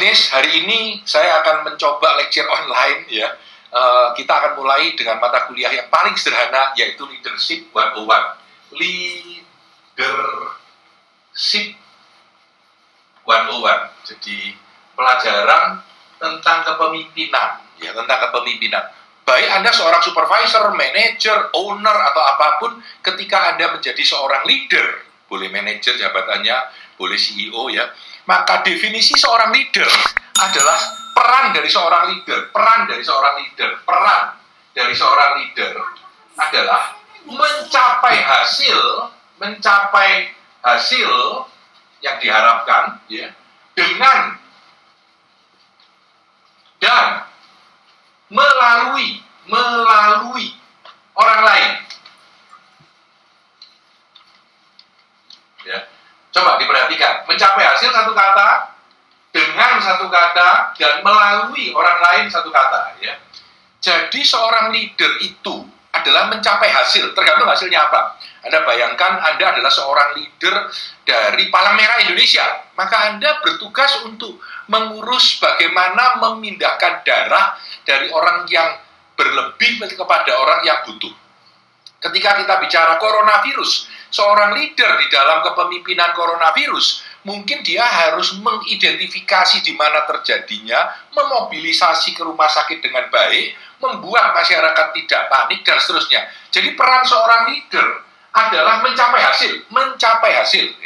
bisnis, hari ini saya akan mencoba lecture online ya. Kita akan mulai dengan mata kuliah yang paling sederhana, yaitu Leadership 101. Leadership 101. Jadi pelajaran tentang kepemimpinan, ya, tentang kepemimpinan. Baik Anda seorang supervisor, manager, owner, atau apapun, ketika Anda menjadi seorang leader, boleh manager jabatannya, boleh CEO ya, maka definisi seorang leader adalah peran dari seorang leader. Peran dari seorang leader adalah mencapai hasil yang diharapkan ya, dengan dan melalui orang lain. Ya. Coba diperhatikan, mencapai hasil satu kata, dengan satu kata, dan melalui orang lain satu kata. Ya. Jadi seorang leader itu adalah mencapai hasil, tergantung hasilnya apa. Anda bayangkan Anda adalah seorang leader dari Palang Merah Indonesia, maka Anda bertugas untuk mengurus bagaimana memindahkan darah dari orang yang berlebih kepada orang yang butuh. Ketika kita bicara coronavirus, seorang leader di dalam kepemimpinan coronavirus, mungkin dia harus mengidentifikasi di mana terjadinya, memobilisasi ke rumah sakit dengan baik, membuat masyarakat tidak panik, dan seterusnya. Jadi peran seorang leader adalah mencapai hasil.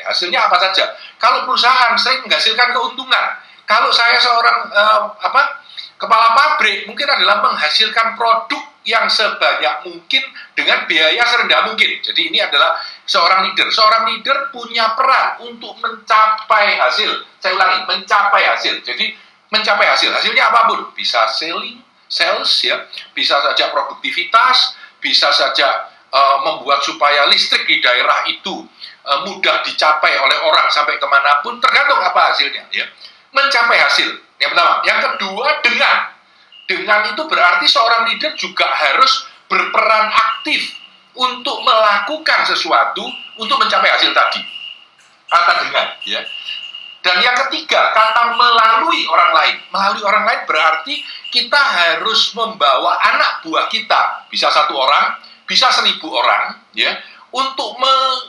Hasilnya apa saja? Kalau perusahaan sering menghasilkan keuntungan, kalau saya seorang kepala pabrik, mungkin adalah menghasilkan produk yang sebanyak mungkin dengan biaya serendah mungkin. Jadi ini adalah seorang leader. Seorang leader punya peran untuk mencapai hasil. Saya ulangi, mencapai hasil. Jadi mencapai hasil. Hasilnya apapun. Bisa sales ya, bisa saja produktivitas, bisa saja membuat supaya listrik di daerah itu mudah dicapai oleh orang sampai kemanapun, tergantung apa hasilnya ya. Mencapai hasil, yang pertama. Yang kedua, dengan itu berarti seorang leader juga harus berperan aktif untuk melakukan sesuatu untuk mencapai hasil tadi. Kata dengan ya. Dan yang ketiga, kata melalui orang lain. Melalui orang lain berarti kita harus membawa anak buah kita, bisa 1 orang, bisa 1000 orang, ya, untuk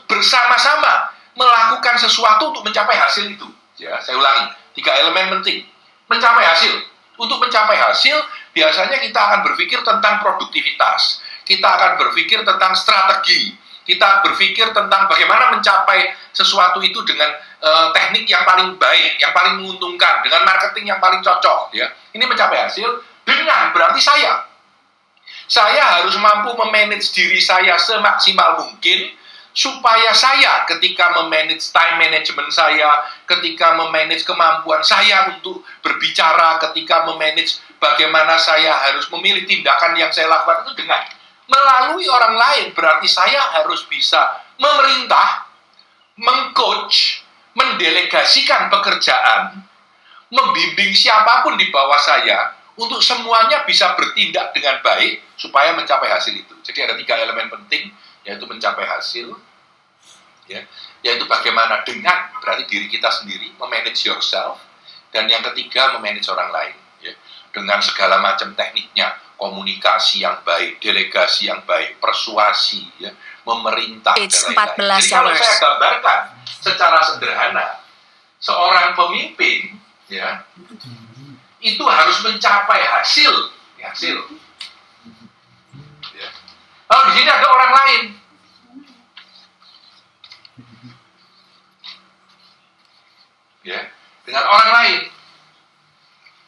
bersama-sama melakukan sesuatu untuk mencapai hasil itu. Ya, saya ulangi, 3 elemen penting. Mencapai hasil. Untuk mencapai hasil, biasanya kita akan berpikir tentang produktivitas. Kita akan berpikir tentang strategi. Kita berpikir tentang bagaimana mencapai sesuatu itu dengan teknik yang paling baik, yang paling menguntungkan, dengan marketing yang paling cocok. Ya. Ini mencapai hasil dengan berarti saya harus mampu memanage diri saya semaksimal mungkin, supaya saya ketika memanage time management saya, ketika memanage kemampuan saya untuk berbicara, ketika memanage bagaimana saya harus memilih tindakan yang saya lakukan itu dengan melalui orang lain, berarti saya harus bisa memerintah, mengcoach, mendelegasikan pekerjaan, membimbing siapapun di bawah saya untuk semuanya bisa bertindak dengan baik supaya mencapai hasil itu. Jadi ada 3 elemen penting, yaitu mencapai hasil, ya, yaitu bagaimana dengan berarti diri kita sendiri, memanage yourself, dan yang ketiga memanage orang lain, ya, dengan segala macam tekniknya, komunikasi yang baik, delegasi yang baik, persuasi, ya, memerintah, dan lain-lain. Jadi kalau saya gambarkan secara sederhana, seorang pemimpin, ya, itu harus mencapai hasil. Ya. Lalu di sini ada orang lain. Ya, dengan orang lain.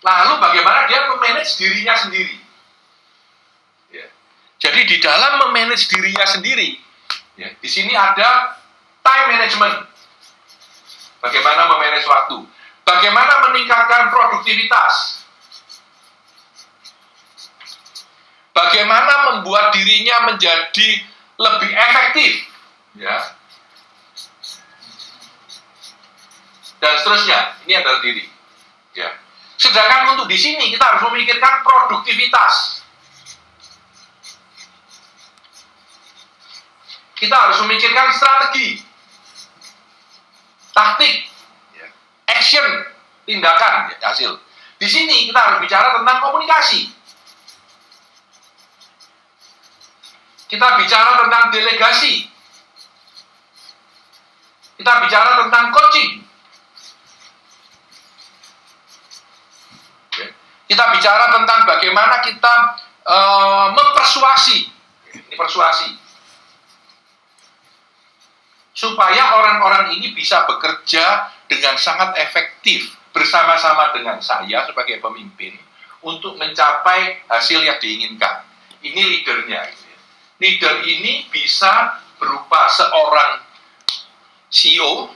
Lalu bagaimana dia memanage dirinya sendiri? Ya. Jadi di dalam memanage dirinya sendiri, ya, di sini ada time management. Bagaimana memanage waktu? Bagaimana meningkatkan produktivitas? Bagaimana membuat dirinya menjadi lebih efektif? Ya. Dan seterusnya. Ini adalah diri. Ya. Sedangkan untuk di sini kita harus memikirkan produktivitas. Kita harus memikirkan strategi, taktik, action, tindakan ya, hasil. Di sini kita harus bicara tentang komunikasi. Kita bicara tentang delegasi. Kita bicara tentang coaching. Kita bicara tentang bagaimana kita mempersuasi. Ini persuasi. Supaya orang-orang ini bisa bekerja dengan sangat efektif bersama-sama dengan saya sebagai pemimpin untuk mencapai hasil yang diinginkan. Ini leadernya. Leader ini bisa berupa seorang CEO,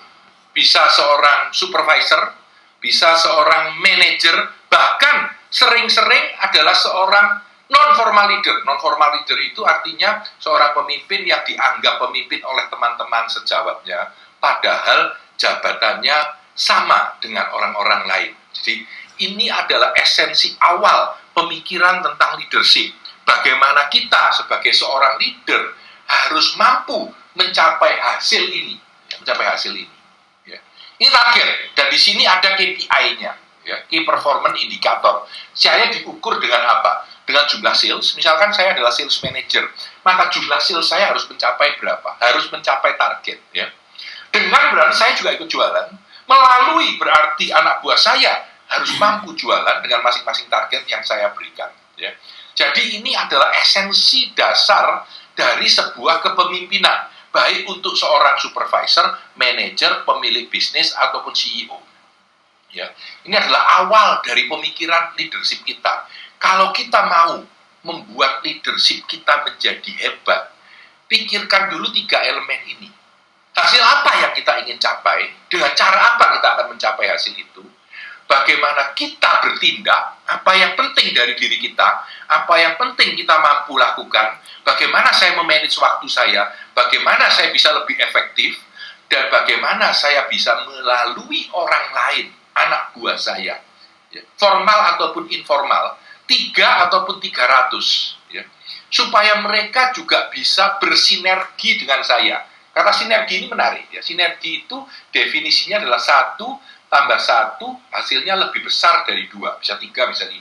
bisa seorang supervisor, bisa seorang manajer, bahkan sering-sering adalah seorang non-formal leader. Non-formal leader itu artinya seorang pemimpin yang dianggap pemimpin oleh teman-teman sejawatnya, padahal jabatannya sama dengan orang-orang lain. Jadi ini adalah esensi awal pemikiran tentang leadership. Bagaimana kita sebagai seorang leader harus mampu mencapai hasil ini, mencapai hasil ini. Ya. Ini target, dan di sini ada KPI-nya, ya, Key Performance Indicator. Saya diukur dengan apa? Dengan jumlah sales. Misalkan saya adalah sales manager, maka jumlah sales saya harus mencapai berapa? Harus mencapai target. Ya. Dengan berarti saya juga ikut jualan, melalui berarti anak buah saya harus mampu jualan dengan masing-masing target yang saya berikan. Ya. Jadi ini adalah esensi dasar dari sebuah kepemimpinan, baik untuk seorang supervisor, manajer, pemilik bisnis, ataupun CEO. Ya. Ini adalah awal dari pemikiran leadership kita. Kalau kita mau membuat leadership kita menjadi hebat, pikirkan dulu 3 elemen ini. Hasil apa yang kita ingin capai, dengan cara apa kita akan mencapai hasil itu, bagaimana kita bertindak, apa yang penting dari diri kita, apa yang penting kita mampu lakukan, bagaimana saya memanage waktu saya, bagaimana saya bisa lebih efektif, dan bagaimana saya bisa melalui orang lain, anak buah saya, ya, formal ataupun informal, 3 ataupun 300, ya, supaya mereka juga bisa bersinergi dengan saya. Kata sinergi ini menarik, ya. Sinergi itu definisinya adalah 1 tambah 1 hasilnya lebih besar dari 2, bisa 3, bisa 5.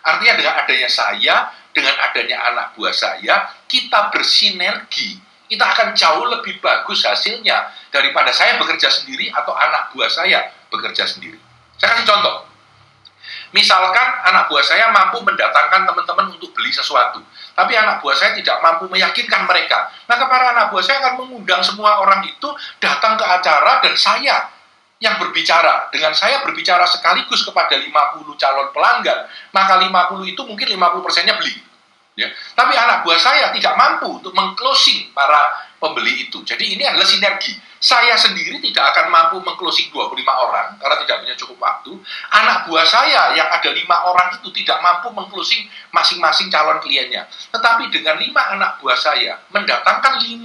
Artinya dengan adanya saya, dengan adanya anak buah saya, kita bersinergi, kita akan jauh lebih bagus hasilnya daripada saya bekerja sendiri atau anak buah saya bekerja sendiri. Saya kasih contoh. Misalkan anak buah saya mampu mendatangkan teman-teman untuk beli sesuatu, tapi anak buah saya tidak mampu meyakinkan mereka, maka para anak buah saya akan mengundang semua orang itu datang ke acara dan saya yang berbicara. Dengan saya berbicara sekaligus kepada 50 calon pelanggan, maka 50 itu mungkin 50%-nya beli. Ya. Tapi anak buah saya tidak mampu untuk meng-closing para pembeli itu. Jadi ini adalah sinergi. Saya sendiri tidak akan mampu meng-closing 25 orang karena tidak punya cukup waktu. Anak buah saya yang ada 5 orang itu tidak mampu meng-closing masing-masing calon kliennya. Tetapi dengan 5 anak buah saya mendatangkan 50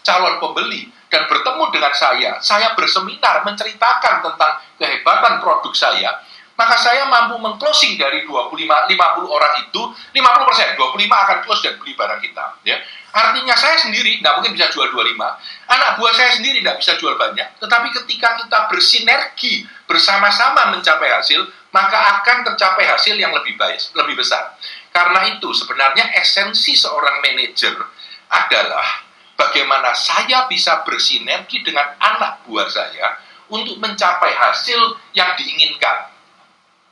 calon pembeli dan bertemu dengan saya berseminar menceritakan tentang kehebatan produk saya, maka saya mampu meng-closing dari 50 orang itu, 50%, 25 akan close dan beli barang kita. Ya. Artinya saya sendiri tidak mungkin bisa jual 25, anak buah saya sendiri tidak bisa jual banyak. Tetapi ketika kita bersinergi bersama-sama mencapai hasil, maka akan tercapai hasil yang lebih baik, lebih besar. Karena itu sebenarnya esensi seorang manajer adalah bagaimana saya bisa bersinergi dengan anak buah saya untuk mencapai hasil yang diinginkan.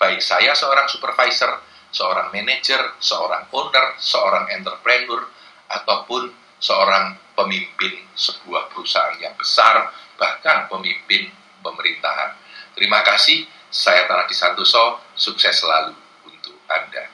Baik saya seorang supervisor, seorang manajer, seorang owner, seorang entrepreneur, ataupun seorang pemimpin sebuah perusahaan yang besar, bahkan pemimpin pemerintahan. Terima kasih, saya Tanadi Santoso, sukses selalu untuk Anda.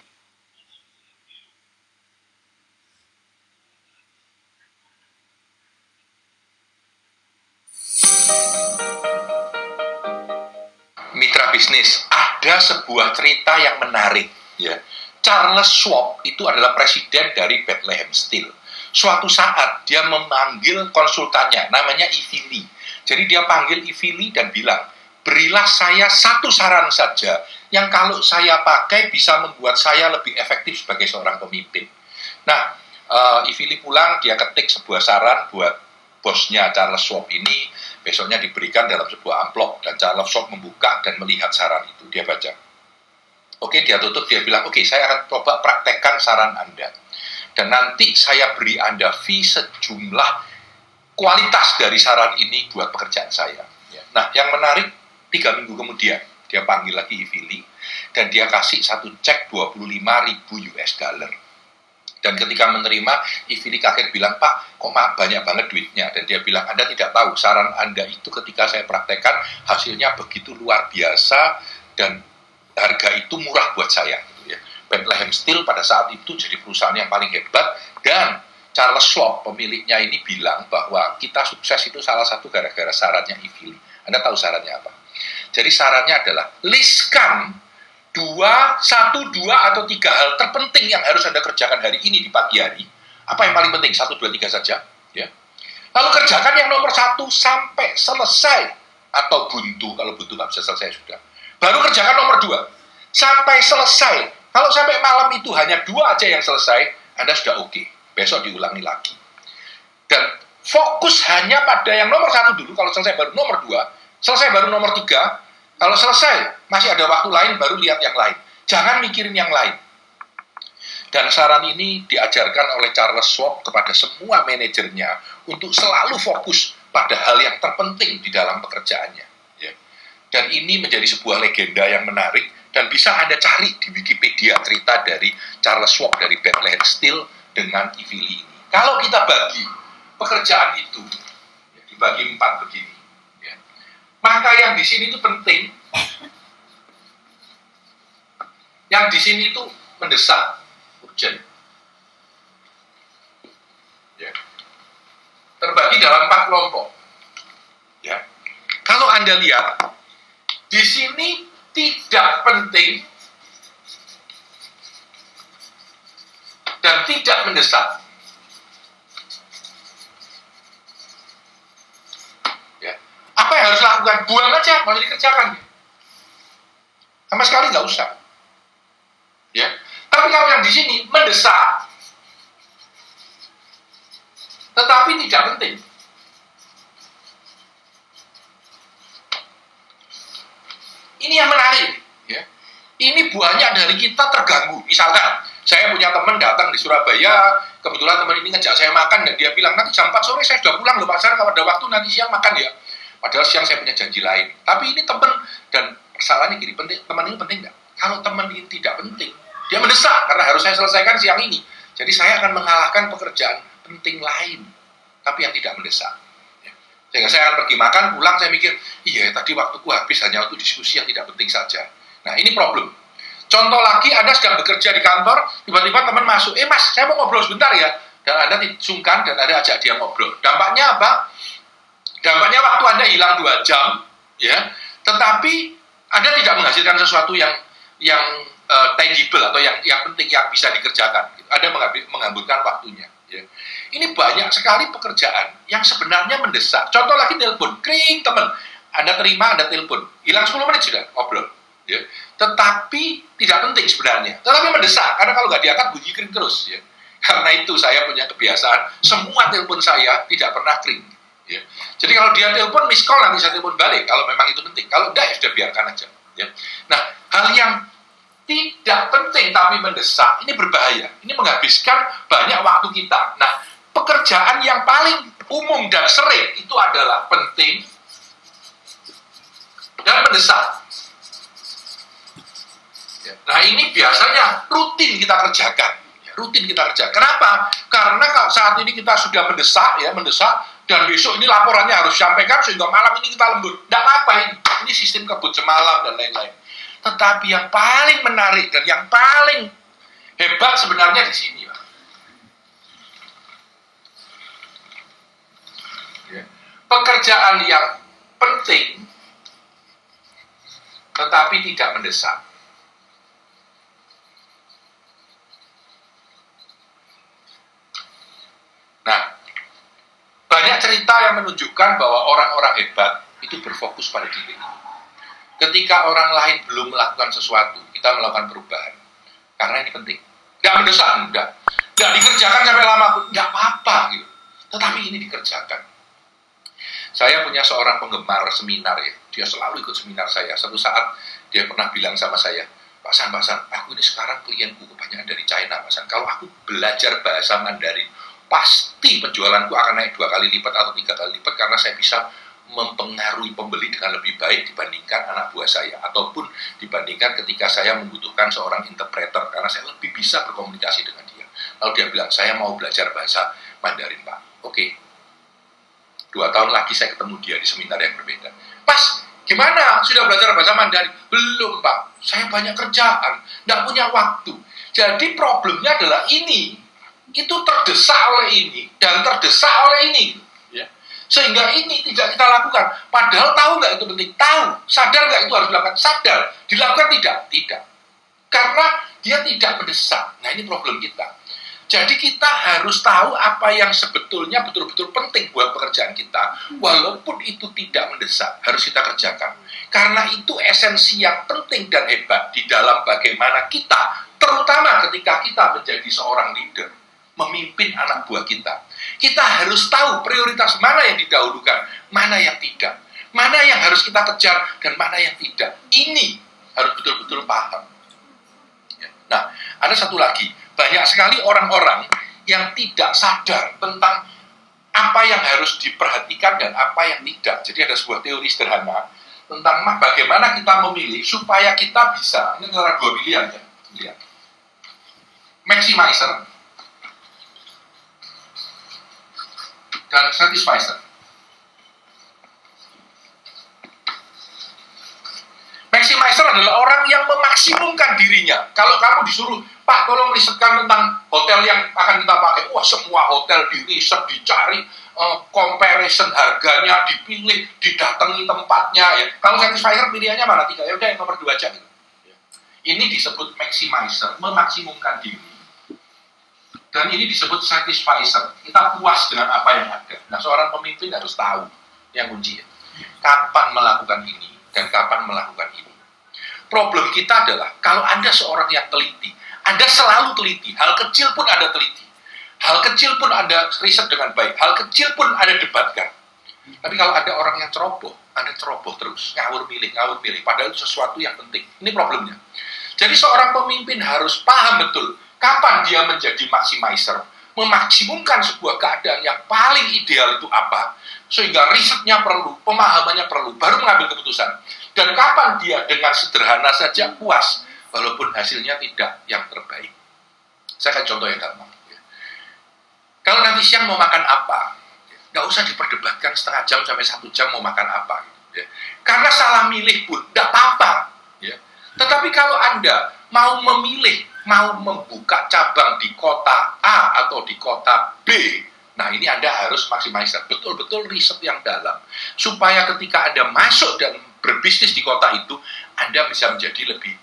Mitra bisnis, ada sebuah cerita yang menarik, ya. Charles Schwab itu adalah presiden dari Bethlehem Steel. Suatu saat dia memanggil konsultannya, namanya Ivy Lee. Jadi dia panggil Ivy Lee dan bilang, berilah saya satu saran saja yang kalau saya pakai bisa membuat saya lebih efektif sebagai seorang pemimpin. Nah, Ivy Lee pulang, dia ketik sebuah saran buat bosnya Charles Schwab ini besoknya diberikan dalam sebuah amplop, dan Charles Schwab membuka dan melihat saran itu, dia baca. Oke, dia tutup, dia bilang, oke, saya akan coba praktekkan saran Anda. Dan nanti saya beri Anda fee sejumlah kualitas dari saran ini buat pekerjaan saya. Nah, yang menarik, 3 minggu kemudian, dia panggil lagi Ivy, dan dia kasih satu cek 25.000 US dollar. Dan ketika menerima, Ivy kaget bilang, Pak, kok banyak banget duitnya? Dan dia bilang, Anda tidak tahu, saran Anda itu ketika saya praktekkan, hasilnya begitu luar biasa, dan harga itu murah buat saya. Bethlehem Steel pada saat itu jadi perusahaan yang paling hebat, dan Charles Schwab, pemiliknya ini bilang bahwa kita sukses itu salah satu gara-gara sarannya Ivy. Anda tahu sarannya apa? Jadi sarannya adalah, listkan 1, 2, atau 3 hal terpenting yang harus Anda kerjakan hari ini di pagi hari. Apa yang paling penting? 1, 2, 3 saja. Ya. Lalu kerjakan yang nomor 1 sampai selesai. Atau buntu, kalau buntu nggak bisa selesai sudah. Baru kerjakan nomor 2 sampai selesai. Kalau sampai malam itu hanya 2 aja yang selesai, Anda sudah oke. Besok diulangi lagi. Dan fokus hanya pada yang nomor 1 dulu. Kalau selesai baru nomor 2, selesai baru nomor 3. Kalau selesai masih ada waktu lain, baru lihat yang lain. Jangan mikirin yang lain. Dan saran ini diajarkan oleh Charles Schwab kepada semua manajernya untuk selalu fokus pada hal yang terpenting di dalam pekerjaannya. Dan ini menjadi sebuah legenda yang menarik, dan bisa Anda cari di Wikipedia cerita dari Charles Schwab dari Bethlehem Steel dengan Ivy ini. Kalau kita bagi pekerjaan itu, dibagi 4 begini, maka yang di sini itu penting, yang di sini itu mendesak, urgent. Terbagi dalam 4 kelompok. Kalau Anda lihat, di sini tidak penting dan tidak mendesak. Apa yang harus lakukan? Buang aja, mau dikerjakan. Sama sekali nggak usah. Tapi kalau yang di sini mendesak, tetapi tidak penting. Ini yang menarik. Ini banyak dari kita terganggu. Misalkan, saya punya teman datang di Surabaya, kebetulan teman ini ngejak saya makan, dan dia bilang, nanti jam 4 sore saya sudah pulang loh Pak Sar, kalau ada waktu nanti siang makan ya. Padahal siang saya punya janji lain. Tapi ini teman, dan persoalannya gini, teman ini penting nggak? Kalau teman ini tidak penting, dia mendesak, karena harus saya selesaikan siang ini. Jadi saya akan mengalahkan pekerjaan penting lain, tapi yang tidak mendesak. Sehingga saya akan pergi makan, pulang saya mikir, iya tadi waktuku habis hanya untuk diskusi yang tidak penting saja. Nah ini problem. Contoh lagi, Anda sedang bekerja di kantor, tiba-tiba teman masuk, Mas, saya mau ngobrol sebentar ya. Dan Anda sungkan dan Anda ajak dia ngobrol. Dampaknya apa? Dampaknya waktu Anda hilang 2 jam, tetapi Anda tidak menghasilkan sesuatu yang tangible atau yang penting yang bisa dikerjakan. Anda menghamburkan waktunya. Ini banyak sekali pekerjaan yang sebenarnya mendesak. Contoh lagi, telepon, kring teman, Anda terima, Anda telepon, hilang 10 menit sudah ngobrol. Tetapi tidak penting sebenarnya, tetapi mendesak, karena kalau nggak diangkat bunyi kring terus. Karena itu saya punya kebiasaan, semua telepon saya tidak pernah kring. Jadi kalau dia telepon, miss call, nanti saya telepon balik kalau memang itu penting. Kalau enggak, ya sudah biarkan aja. Nah, hal yang tidak penting tapi mendesak, ini berbahaya. Ini menghabiskan banyak waktu kita. Nah, pekerjaan yang paling umum dan sering itu adalah penting dan mendesak. Nah, ini biasanya rutin kita kerjakan. Rutin kita kerjakan. Kenapa? Karena kalau saat ini kita sudah mendesak, dan besok ini laporannya harus disampaikan, sehingga malam ini kita lembur. Tidak apa-apa ini. Ini sistem kebut semalam dan lain-lain. Tetapi yang paling menarik dan yang paling hebat sebenarnya di sini, Pak. Pekerjaan yang penting tetapi tidak mendesak. Nah, banyak cerita yang menunjukkan bahwa orang-orang hebat itu berfokus pada diri. Ketika orang lain belum melakukan sesuatu, kita melakukan perubahan. Karena ini penting. Nggak mendesak, enggak. Nggak dikerjakan sampai lama pun, nggak apa-apa gitu. Tetapi ini dikerjakan. Saya punya seorang penggemar seminar ya, dia selalu ikut seminar saya. Suatu saat dia pernah bilang sama saya, Pak San, aku ini sekarang klienku kebanyakan dari China, Pak San. Kalau aku belajar bahasa Mandarin, pasti penjualanku akan naik 2 kali lipat atau 3 kali lipat karena saya bisa mempengaruhi pembeli dengan lebih baik dibandingkan anak buah saya, ataupun dibandingkan ketika saya membutuhkan seorang interpreter karena saya lebih bisa berkomunikasi dengan dia. Lalu dia bilang, saya mau belajar bahasa Mandarin, Pak. Oke. 2 tahun lagi saya ketemu dia di seminar yang berbeda. Pas, gimana? Sudah belajar bahasa Mandarin? Belum, Pak. Saya banyak kerjaan, tidak punya waktu. Jadi problemnya adalah ini. Itu terdesak oleh ini, dan terdesak oleh ini. Ya. Sehingga ini tidak kita lakukan. Padahal tahu nggak itu penting? Tahu. Sadar nggak itu harus dilakukan? Sadar. Dilakukan tidak? Tidak. Karena dia tidak mendesak. Nah, ini problem kita. Jadi kita harus tahu apa yang sebetulnya betul-betul penting buat pekerjaan kita, walaupun itu tidak mendesak, harus kita kerjakan. Karena itu esensi yang penting dan hebat di dalam bagaimana kita, terutama ketika kita menjadi seorang leader, memimpin anak buah kita. Kita harus tahu prioritas mana yang didahulukan, mana yang tidak, mana yang harus kita kejar, dan mana yang tidak. Ini harus betul-betul paham. Nah, ada satu lagi. Banyak sekali orang-orang yang tidak sadar tentang apa yang harus diperhatikan dan apa yang tidak. Jadi ada sebuah teori sederhana tentang bagaimana kita memilih supaya kita bisa, ini antara 2 pilihan ya. Lihat. Maximizer dan satisfier. Maximizer adalah orang yang memaksimumkan dirinya. Kalau kamu disuruh, Pak, tolong risetkan tentang hotel yang akan kita pakai. Wah, semua hotel diriset, dicari, comparison harganya, dipilih, didatangi tempatnya. Ya. Kalau satisfier pilihannya mana? 3. Ya udah yang nomor 2 aja. Gitu. Ya. Ini disebut maximizer, memaksimumkan diri. Dan ini disebut satisfier. Kita puas dengan apa yang ada. Nah, seorang pemimpin harus tahu yang kunci. Ya. Kapan melakukan ini dan kapan melakukan ini. Problem kita adalah, kalau Anda seorang yang teliti, Anda selalu teliti, hal kecil pun Anda teliti, hal kecil pun Anda riset dengan baik, hal kecil pun Anda debatkan. Tapi kalau ada orang yang ceroboh, Anda ceroboh terus, ngawur milih, padahal itu sesuatu yang penting. Ini problemnya. Jadi seorang pemimpin harus paham betul, kapan dia menjadi maximizer, memaksimumkan sebuah keadaan yang paling ideal itu apa, sehingga risetnya perlu, pemahamannya perlu, baru mengambil keputusan. Dan kapan dia dengan sederhana saja puas, walaupun hasilnya tidak yang terbaik. Saya akan contoh yang gampang. Kalau nanti siang mau makan apa, nggak usah diperdebatkan setengah jam sampai 1 jam mau makan apa. Karena salah milih pun tidak apa-apa. Tetapi kalau Anda mau memilih, mau membuka cabang di kota A atau di kota B, nah ini Anda harus maksimalkan betul-betul riset yang dalam. Supaya ketika Anda masuk dan berbisnis di kota itu, Anda bisa menjadi lebih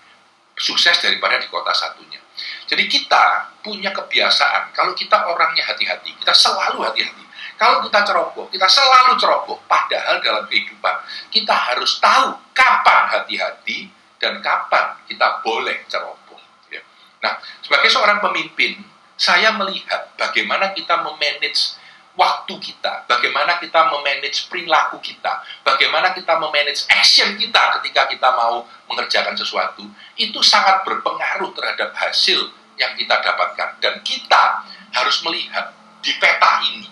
sukses daripada di kota satunya. Jadi kita punya kebiasaan, kalau kita orangnya hati-hati, kita selalu hati-hati. Kalau kita ceroboh, kita selalu ceroboh. Padahal dalam kehidupan, kita harus tahu kapan hati-hati dan kapan kita boleh ceroboh. Nah, sebagai seorang pemimpin, saya melihat bagaimana kita memanage waktu kita, bagaimana kita memanage perilaku kita, bagaimana kita memanage action kita ketika kita mau mengerjakan sesuatu, itu sangat berpengaruh terhadap hasil yang kita dapatkan. Dan kita harus melihat di peta ini,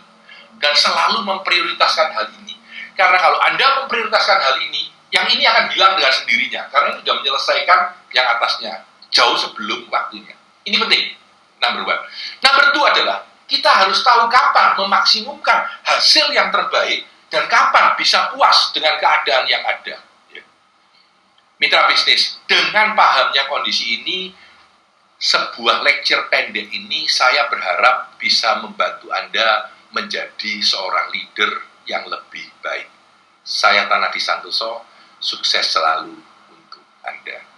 dan selalu memprioritaskan hal ini. Karena kalau Anda memprioritaskan hal ini, yang ini akan hilang dengan sendirinya, karena itu sudah menyelesaikan yang atasnya, jauh sebelum waktunya. Ini penting, number 1. Number 2 adalah, kita harus tahu kapan memaksimumkan hasil yang terbaik dan kapan bisa puas dengan keadaan yang ada. Mitra bisnis, dengan pahamnya kondisi ini, sebuah lecture pendek ini saya berharap bisa membantu Anda menjadi seorang leader yang lebih baik. Saya Tanadi Santoso, sukses selalu untuk Anda.